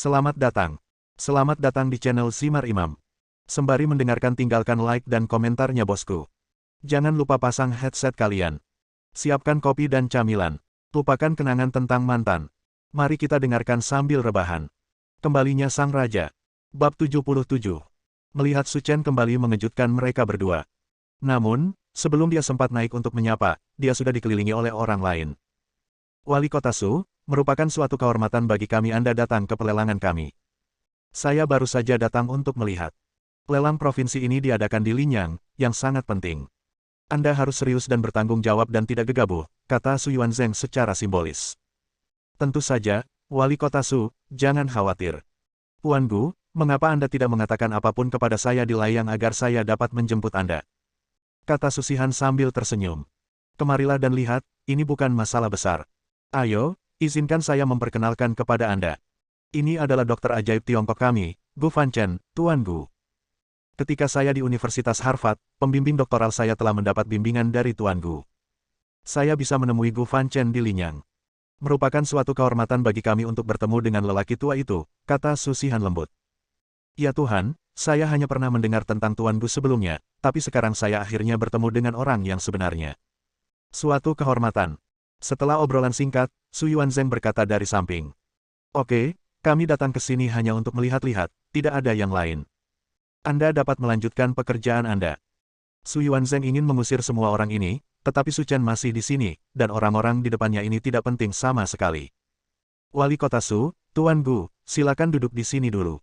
Selamat datang. Selamat datang di channel Simar Imam. Sembari mendengarkan tinggalkan like dan komentarnya bosku. Jangan lupa pasang headset kalian. Siapkan kopi dan camilan. Lupakan kenangan tentang mantan. Mari kita dengarkan sambil rebahan. Kembalinya Sang Raja. Bab 77. Melihat Su Chen kembali mengejutkan mereka berdua. Namun, sebelum dia sempat naik untuk menyapa, dia sudah dikelilingi oleh orang lain. Wali Kota Su, merupakan suatu kehormatan bagi kami Anda datang ke pelelangan kami. Saya baru saja datang untuk melihat. Lelang provinsi ini diadakan di Linyang, yang sangat penting. Anda harus serius dan bertanggung jawab dan tidak gegabah, kata Su Yuanzheng secara simbolis. Tentu saja, Wali Kota Su, jangan khawatir. Tuan Gu, mengapa Anda tidak mengatakan apapun kepada saya di Layang agar saya dapat menjemput Anda? Kata Su Sihan sambil tersenyum. Kemarilah dan lihat, ini bukan masalah besar. Ayo, izinkan saya memperkenalkan kepada Anda. Ini adalah dokter ajaib Tiongkok kami, Gu Fanchen, Tuan Gu. Ketika saya di Universitas Harvard, pembimbing doktoral saya telah mendapat bimbingan dari Tuan Gu. Saya bisa menemui Gu Fanchen di Linyang. Merupakan suatu kehormatan bagi kami untuk bertemu dengan lelaki tua itu, kata Su Sihan lembut. Ya Tuhan, saya hanya pernah mendengar tentang Tuan Gu sebelumnya, tapi sekarang saya akhirnya bertemu dengan orang yang sebenarnya. Suatu kehormatan. Setelah obrolan singkat, Su Yuanzheng berkata dari samping. Oke, kami datang ke sini hanya untuk melihat-lihat, tidak ada yang lain. Anda dapat melanjutkan pekerjaan Anda. Su Yuanzheng ingin mengusir semua orang ini, tetapi Su Chen masih di sini, dan orang-orang di depannya ini tidak penting sama sekali. Wali Kota Su, Tuan Gu, silakan duduk di sini dulu.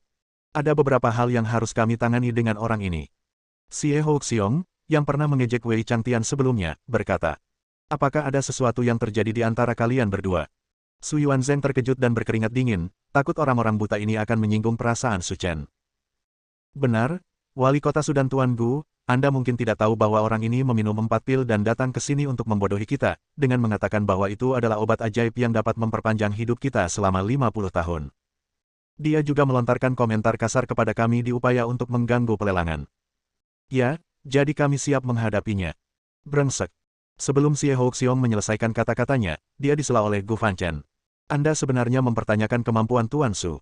Ada beberapa hal yang harus kami tangani dengan orang ini. Xie Hoxiong, yang pernah mengejek Wei Changtian sebelumnya, berkata. Apakah ada sesuatu yang terjadi di antara kalian berdua? Su Yuanzheng terkejut dan berkeringat dingin, takut orang-orang buta ini akan menyinggung perasaan Su Chen. Benar, Wali Kota Su dan Tuan Gu, Anda mungkin tidak tahu bahwa orang ini meminum 4 pil dan datang ke sini untuk membodohi kita, dengan mengatakan bahwa itu adalah obat ajaib yang dapat memperpanjang hidup kita selama 50 tahun. Dia juga melontarkan komentar kasar kepada kami di upaya untuk mengganggu pelelangan. Ya, jadi kami siap menghadapinya. Brengsek. Sebelum Xie Hoxiong menyelesaikan kata-katanya, dia disela oleh Gu Fanchen. Anda sebenarnya mempertanyakan kemampuan Tuan Su.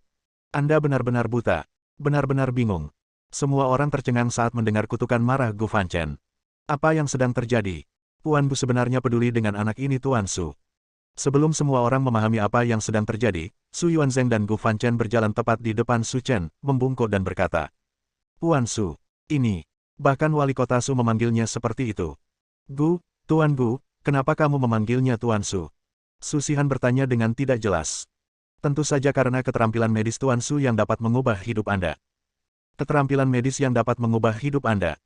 Anda benar-benar buta. Benar-benar bingung. Semua orang tercengang saat mendengar kutukan marah Gu Fanchen. Apa yang sedang terjadi? Tuan Gu sebenarnya peduli dengan anak ini Tuan Su. Sebelum semua orang memahami apa yang sedang terjadi, Su Yuanzheng dan Gu Fanchen berjalan tepat di depan Su Chen, membungkuk dan berkata. Tuan Su, ini. Bahkan Wali Kota Su memanggilnya seperti itu. Gu, Tuan Gu, kenapa kamu memanggilnya Tuan Su? Su Sihan bertanya dengan tidak jelas. Tentu saja karena keterampilan medis Tuan Su yang dapat mengubah hidup Anda. Keterampilan medis yang dapat mengubah hidup Anda.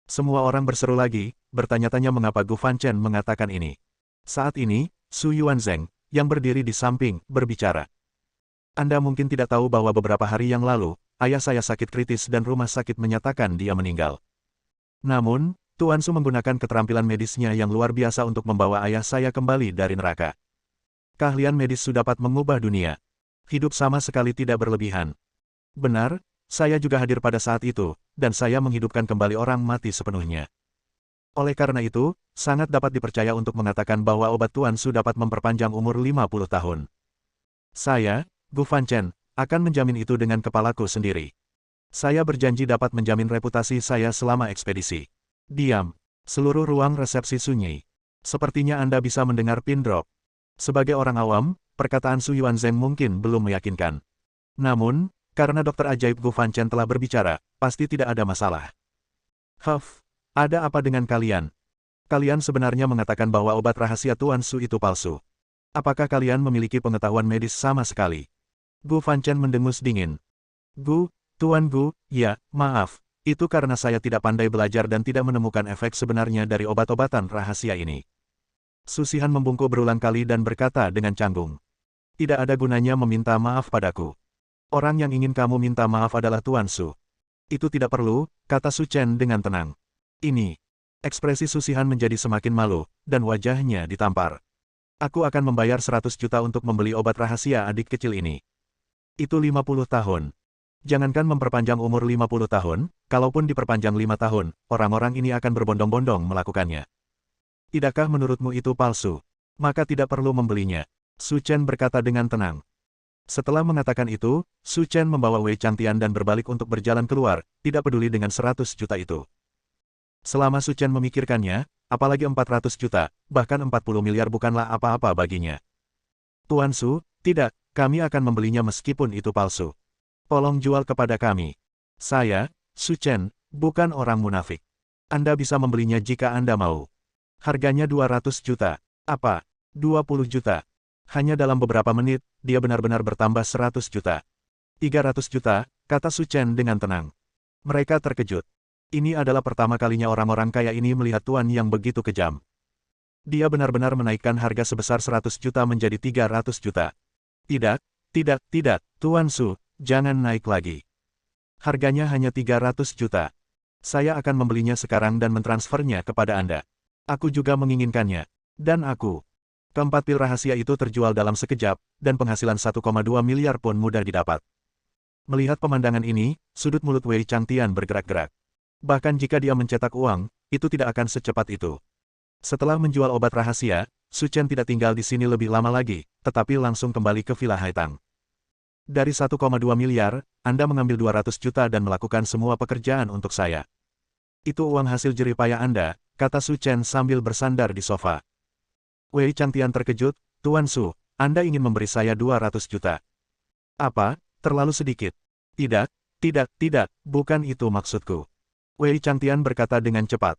Semua orang berseru lagi, bertanya-tanya mengapa Gu Fanchen mengatakan ini. Saat ini, Su Yuanzheng, yang berdiri di samping, berbicara. Anda mungkin tidak tahu bahwa beberapa hari yang lalu, ayah saya sakit kritis dan rumah sakit menyatakan dia meninggal. Namun, Tuan Su menggunakan keterampilan medisnya yang luar biasa untuk membawa ayah saya kembali dari neraka. Keahlian medis Su dapat mengubah dunia. Hidup sama sekali tidak berlebihan. Benar, saya juga hadir pada saat itu, dan saya menghidupkan kembali orang mati sepenuhnya. Oleh karena itu, sangat dapat dipercaya untuk mengatakan bahwa obat Tuan Su dapat memperpanjang umur 50 tahun. Saya, Gu Fanchen, akan menjamin itu dengan kepalaku sendiri. Saya berjanji dapat menjamin reputasi saya selama ekspedisi. Diam. Seluruh ruang resepsi sunyi. Sepertinya Anda bisa mendengar pin drop. Sebagai orang awam, perkataan Su Yuanzheng mungkin belum meyakinkan. Namun, karena dokter ajaib Gu Fanchen telah berbicara, pasti tidak ada masalah. Huff, ada apa dengan kalian? Kalian sebenarnya mengatakan bahwa obat rahasia Tuan Su itu palsu. Apakah kalian memiliki pengetahuan medis sama sekali? Gu Fanchen mendengus dingin. Gu, Tuan Gu, ya, maaf. Itu karena saya tidak pandai belajar dan tidak menemukan efek sebenarnya dari obat-obatan rahasia ini. Su Sihan membungkuk berulang kali dan berkata dengan canggung. Tidak ada gunanya meminta maaf padaku. Orang yang ingin kamu minta maaf adalah Tuan Su. Itu tidak perlu, kata Su Chen dengan tenang. Ini. Ekspresi Su Sihan menjadi semakin malu, dan wajahnya ditampar. Aku akan membayar 100 juta untuk membeli obat rahasia adik kecil ini. Itu 50 tahun. Jangankan memperpanjang umur 50 tahun, kalaupun diperpanjang 5 tahun, orang-orang ini akan berbondong-bondong melakukannya. Tidakkah menurutmu itu palsu? Maka tidak perlu membelinya. Su Chen berkata dengan tenang. Setelah mengatakan itu, Su Chen membawa Wei Changtian dan berbalik untuk berjalan keluar, tidak peduli dengan 100 juta itu. Selama Su Chen memikirkannya, apalagi 400 juta, bahkan 40 miliar bukanlah apa-apa baginya. Tuan Su, tidak, kami akan membelinya meskipun itu palsu. Tolong jual kepada kami. Saya, Su Chen, bukan orang munafik. Anda bisa membelinya jika Anda mau. Harganya 200 juta. Apa? 20 juta. Hanya dalam beberapa menit, dia benar-benar bertambah 100 juta. 300 juta, kata Su Chen dengan tenang. Mereka terkejut. Ini adalah pertama kalinya orang-orang kaya ini melihat tuan yang begitu kejam. Dia benar-benar menaikkan harga sebesar 100 juta menjadi 300 juta. Tidak, tidak, Tuan Su, jangan naik lagi. Harganya hanya 300 juta. Saya akan membelinya sekarang dan mentransfernya kepada Anda. Aku juga menginginkannya. Dan aku. Keempat pil rahasia itu terjual dalam sekejap, dan penghasilan 1,2 miliar pun mudah didapat. Melihat pemandangan ini, sudut mulut Wei Changtian bergerak-gerak. Bahkan jika dia mencetak uang, itu tidak akan secepat itu. Setelah menjual obat rahasia, Su Chen tidak tinggal di sini lebih lama lagi, tetapi langsung kembali ke Villa Haitang. Dari 1,2 miliar, Anda mengambil 200 juta dan melakukan semua pekerjaan untuk saya. Itu uang hasil jeripaya Anda, kata Su Chen sambil bersandar di sofa. Wei Changtian terkejut, Tuan Su, Anda ingin memberi saya 200 juta. Apa, terlalu sedikit? Tidak, bukan itu maksudku. Wei Changtian berkata dengan cepat.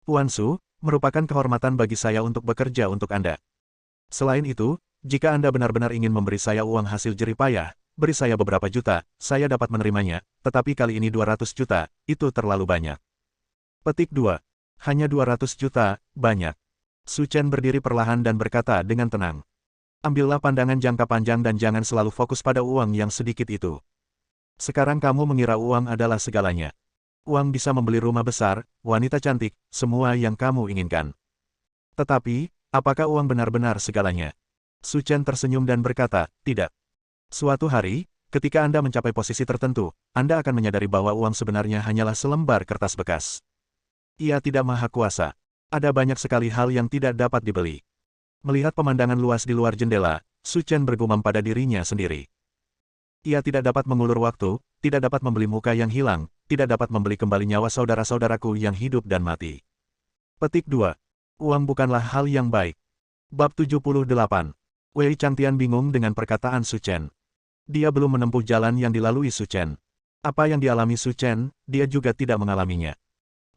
Tuan Su, merupakan kehormatan bagi saya untuk bekerja untuk Anda. Selain itu, jika Anda benar-benar ingin memberi saya uang hasil jeripayah, beri saya beberapa juta, saya dapat menerimanya, tetapi kali ini 200 juta, itu terlalu banyak. Petik 2. Hanya 200 juta, banyak. Su Chen berdiri perlahan dan berkata dengan tenang. Ambillah pandangan jangka panjang dan jangan selalu fokus pada uang yang sedikit itu. Sekarang kamu mengira uang adalah segalanya. Uang bisa membeli rumah besar, wanita cantik, semua yang kamu inginkan. Tetapi, apakah uang benar-benar segalanya? Su Chen tersenyum dan berkata, tidak. Suatu hari, ketika Anda mencapai posisi tertentu, Anda akan menyadari bahwa uang sebenarnya hanyalah selembar kertas bekas. Ia tidak maha kuasa. Ada banyak sekali hal yang tidak dapat dibeli. Melihat pemandangan luas di luar jendela, Su Chen bergumam pada dirinya sendiri. Ia tidak dapat mengulur waktu, tidak dapat membeli muka yang hilang, tidak dapat membeli kembali nyawa saudara-saudaraku yang hidup dan mati. Petik 2. Uang bukanlah hal yang baik. Bab 78. Wei Changtian bingung dengan perkataan Su Chen. Dia belum menempuh jalan yang dilalui Su Chen. Apa yang dialami Su Chen, dia juga tidak mengalaminya.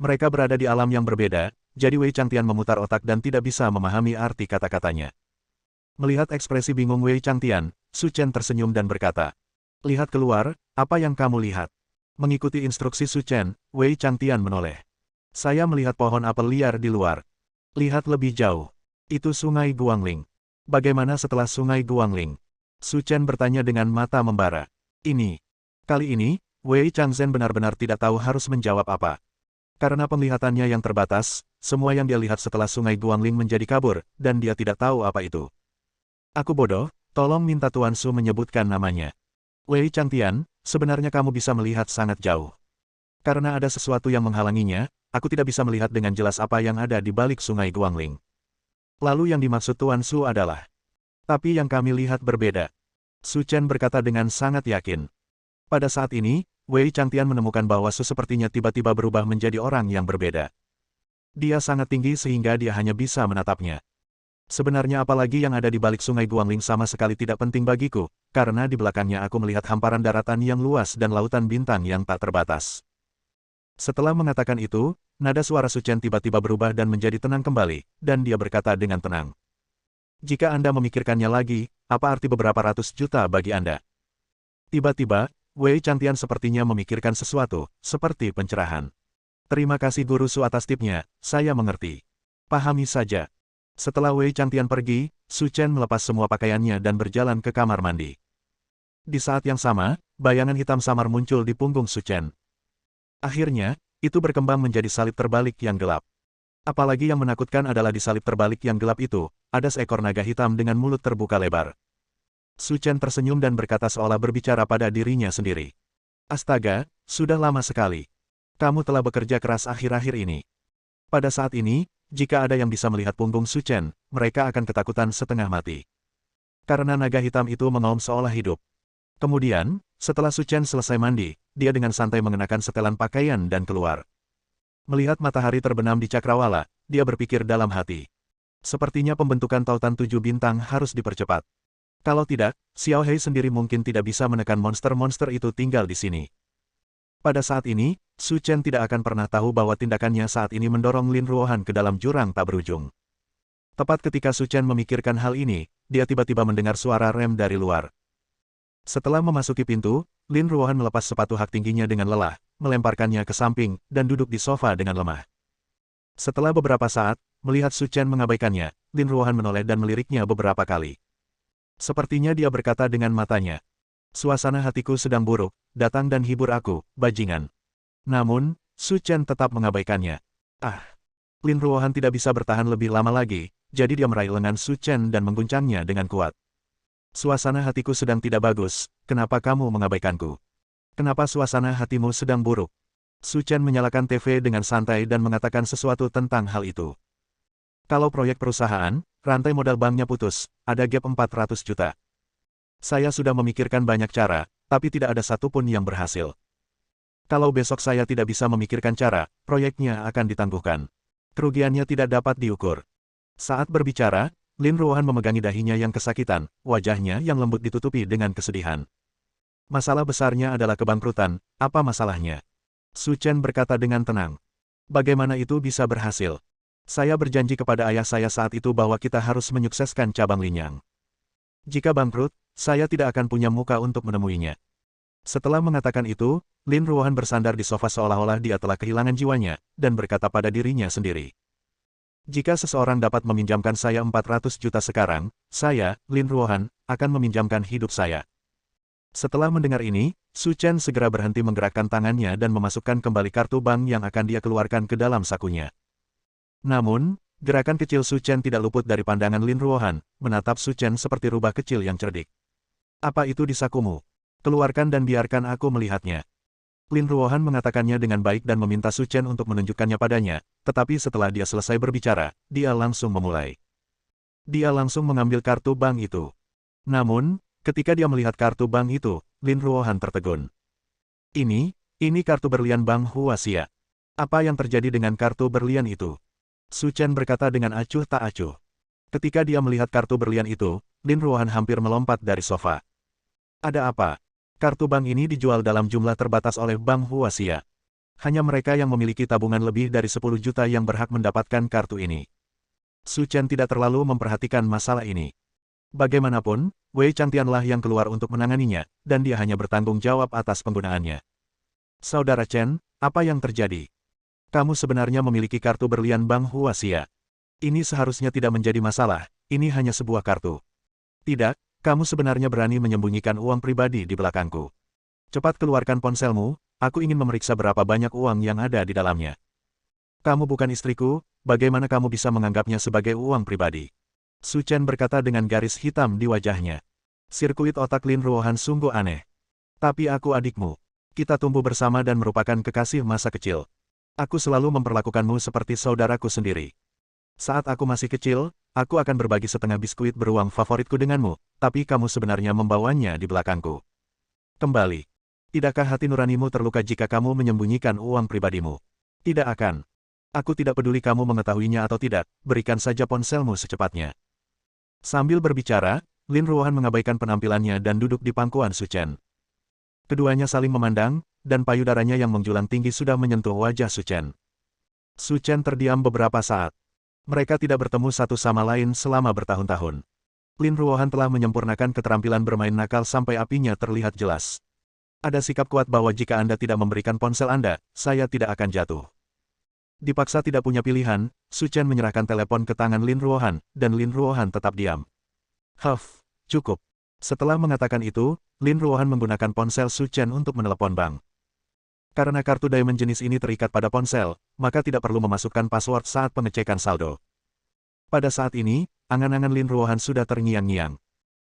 Mereka berada di alam yang berbeda, jadi Wei Changtian memutar otak dan tidak bisa memahami arti kata-katanya. Melihat ekspresi bingung Wei Changtian, Su Chen tersenyum dan berkata, lihat keluar, apa yang kamu lihat? Mengikuti instruksi Su Chen, Wei Changtian menoleh. Saya melihat pohon apel liar di luar. Lihat lebih jauh. Itu Sungai Guangling. Bagaimana setelah Sungai Guangling? Su Chen bertanya dengan mata membara. Kali ini, Wei Changzhen benar-benar tidak tahu harus menjawab apa. Karena penglihatannya yang terbatas, semua yang dia lihat setelah Sungai Guangling menjadi kabur, dan dia tidak tahu apa itu. Aku bodoh, tolong minta Tuan Su menyebutkan namanya. Wei Changtian, sebenarnya kamu bisa melihat sangat jauh. Karena ada sesuatu yang menghalanginya, aku tidak bisa melihat dengan jelas apa yang ada di balik Sungai Guangling. Lalu yang dimaksud Tuan Su adalah, tapi yang kami lihat berbeda. Su Chen berkata dengan sangat yakin. Pada saat ini, Wei Changtian menemukan bahwa Su sepertinya tiba-tiba berubah menjadi orang yang berbeda. Dia sangat tinggi sehingga dia hanya bisa menatapnya. Sebenarnya apalagi yang ada di balik Sungai Guangling sama sekali tidak penting bagiku, karena di belakangnya aku melihat hamparan daratan yang luas dan lautan bintang yang tak terbatas. Setelah mengatakan itu, nada suara Su Chen tiba-tiba berubah dan menjadi tenang kembali, dan dia berkata dengan tenang. Jika Anda memikirkannya lagi, apa arti beberapa ratus juta bagi Anda? Tiba-tiba, Wei Changtian sepertinya memikirkan sesuatu, seperti pencerahan. Terima kasih Guru Su atas tipnya, saya mengerti. Pahami saja. Setelah Wei Changtian pergi, Su Chen melepas semua pakaiannya dan berjalan ke kamar mandi. Di saat yang sama, bayangan hitam samar muncul di punggung Su Chen. Akhirnya, itu berkembang menjadi salib terbalik yang gelap. Apalagi yang menakutkan adalah di salib terbalik yang gelap itu, ada seekor naga hitam dengan mulut terbuka lebar. Su Chen tersenyum dan berkata seolah berbicara pada dirinya sendiri. Astaga, sudah lama sekali. Kamu telah bekerja keras akhir-akhir ini. Pada saat ini, jika ada yang bisa melihat punggung Su Chen, mereka akan ketakutan setengah mati. karena naga hitam itu mengaum seolah hidup. Kemudian, setelah Su Chen selesai mandi, dia dengan santai mengenakan setelan pakaian dan keluar. Melihat matahari terbenam di cakrawala, dia berpikir dalam hati. Sepertinya pembentukan tautan 7 bintang harus dipercepat. Kalau tidak, Xiao Hei sendiri mungkin tidak bisa menekan monster-monster itu tinggal di sini. Pada saat ini, Su Chen tidak akan pernah tahu bahwa tindakannya saat ini mendorong Lin Ruohan ke dalam jurang tak berujung. Tepat ketika Su Chen memikirkan hal ini, dia tiba-tiba mendengar suara rem dari luar. Setelah memasuki pintu, Lin Ruohan melepas sepatu hak tingginya dengan lelah, melemparkannya ke samping, dan duduk di sofa dengan lemah. Setelah beberapa saat, melihat Su Chen mengabaikannya, Lin Ruohan menoleh dan meliriknya beberapa kali. Sepertinya dia berkata dengan matanya, "Suasana hatiku sedang buruk, datang dan hibur aku, bajingan." Namun, Su Chen tetap mengabaikannya. Lin Ruohan tidak bisa bertahan lebih lama lagi, jadi dia meraih lengan Su Chen dan mengguncangnya dengan kuat. "Suasana hatiku sedang tidak bagus, kenapa kamu mengabaikanku? Kenapa suasana hatimu sedang buruk?" Su Chen menyalakan TV dengan santai dan mengatakan sesuatu tentang hal itu. "Kalau proyek perusahaan, rantai modal banknya putus, ada gap 400 juta. Saya sudah memikirkan banyak cara, tapi tidak ada satupun yang berhasil. Kalau besok saya tidak bisa memikirkan cara, proyeknya akan ditangguhkan. Kerugiannya tidak dapat diukur." Saat berbicara, Lin Ruohan memegangi dahinya yang kesakitan, wajahnya yang lembut ditutupi dengan kesedihan. "Masalah besarnya adalah kebangkrutan, apa masalahnya?" Su Chen berkata dengan tenang. "Bagaimana itu bisa berhasil? Saya berjanji kepada ayah saya saat itu bahwa kita harus menyukseskan cabang Linyang. Jika bangkrut, saya tidak akan punya muka untuk menemuinya." Setelah mengatakan itu, Lin Ruohan bersandar di sofa seolah-olah dia telah kehilangan jiwanya, dan berkata pada dirinya sendiri. "Jika seseorang dapat meminjamkan saya 400 juta sekarang, saya, Lin Ruohan, akan meminjamkan hidup saya." Setelah mendengar ini, Su Chen segera berhenti menggerakkan tangannya dan memasukkan kembali kartu bank yang akan dia keluarkan ke dalam sakunya. Namun, gerakan kecil Su Chen tidak luput dari pandangan Lin Ruohan, menatap Su Chen seperti rubah kecil yang cerdik. "Apa itu di sakumu? Keluarkan dan biarkan aku melihatnya." Lin Ruohan mengatakannya dengan baik dan meminta Su Chen untuk menunjukkannya padanya, tetapi setelah dia selesai berbicara, dia langsung memulai. Dia langsung mengambil kartu bank itu. Namun, ketika dia melihat kartu bank itu, Lin Ruohan tertegun. Ini kartu berlian Bank Huaxia. Apa yang terjadi dengan kartu berlian itu?" Su Chen berkata dengan acuh tak acuh. Ketika dia melihat kartu berlian itu, Lin Ruohan hampir melompat dari sofa. "Ada apa? Kartu bank ini dijual dalam jumlah terbatas oleh Bank Huaxia. Hanya mereka yang memiliki tabungan lebih dari 10 juta yang berhak mendapatkan kartu ini." Su Chen tidak terlalu memperhatikan masalah ini. Bagaimanapun, Wei Changtianlah yang keluar untuk menanganinya, dan dia hanya bertanggung jawab atas penggunaannya. "Saudara Chen, apa yang terjadi? Kamu sebenarnya memiliki kartu berlian Bank Huaxia. Ini seharusnya tidak menjadi masalah, ini hanya sebuah kartu. Tidak, kamu sebenarnya berani menyembunyikan uang pribadi di belakangku. Cepat keluarkan ponselmu, aku ingin memeriksa berapa banyak uang yang ada di dalamnya. Kamu bukan istriku, bagaimana kamu bisa menganggapnya sebagai uang pribadi?" Su Chen berkata dengan garis hitam di wajahnya. Sirkuit otak Lin Ruohan sungguh aneh. "Tapi aku adikmu. Kita tumbuh bersama dan merupakan kekasih masa kecil. Aku selalu memperlakukanmu seperti saudaraku sendiri. Saat aku masih kecil, aku akan berbagi setengah biskuit beruang favoritku denganmu, tapi kamu sebenarnya membawanya di belakangku. Kembali. Tidakkah hati nuranimu terluka jika kamu menyembunyikan uang pribadimu? Tidak akan. Aku tidak peduli kamu mengetahuinya atau tidak, berikan saja ponselmu secepatnya." Sambil berbicara, Lin Ruohan mengabaikan penampilannya dan duduk di pangkuan Su Chen. Keduanya saling memandang, dan payudaranya yang menjulang tinggi sudah menyentuh wajah Su Chen. Su Chen terdiam beberapa saat. Mereka tidak bertemu satu sama lain selama bertahun-tahun. Lin Ruohan telah menyempurnakan keterampilan bermain nakal sampai apinya terlihat jelas. "Ada sikap kuat bahwa jika Anda tidak memberikan ponsel Anda, saya tidak akan jatuh." Dipaksa tidak punya pilihan, Su Chen menyerahkan telepon ke tangan Lin Ruohan, dan Lin Ruohan tetap diam. Cukup." Setelah mengatakan itu, Lin Ruohan menggunakan ponsel Su Chen untuk menelepon bank. Karena kartu diamond jenis ini terikat pada ponsel, maka tidak perlu memasukkan password saat pengecekan saldo. Pada saat ini, angan-angan Lin Ruohan sudah terngiang-ngiang.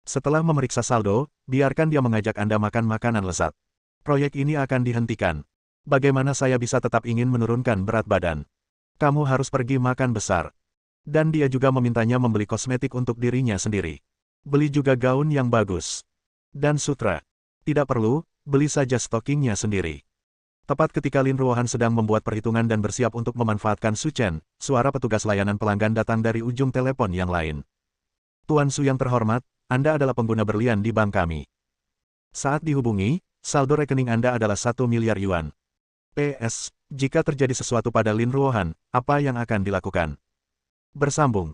Setelah memeriksa saldo, biarkan dia mengajak Anda makan makanan lezat. Proyek ini akan dihentikan. Bagaimana saya bisa tetap ingin menurunkan berat badan? Kamu harus pergi makan besar. Dan dia juga memintanya membeli kosmetik untuk dirinya sendiri. Beli juga gaun yang bagus. Dan sutra. Tidak perlu, beli saja stokingnya sendiri. Tepat ketika Lin Ruohan sedang membuat perhitungan dan bersiap untuk memanfaatkan Su Chen, suara petugas layanan pelanggan datang dari ujung telepon yang lain. Tuan Su yang terhormat, Anda adalah pengguna berlian di bank kami. Saat dihubungi, saldo rekening Anda adalah 1 miliar yuan. PS, jika terjadi sesuatu pada Lin Ruohan, apa yang akan dilakukan? Bersambung.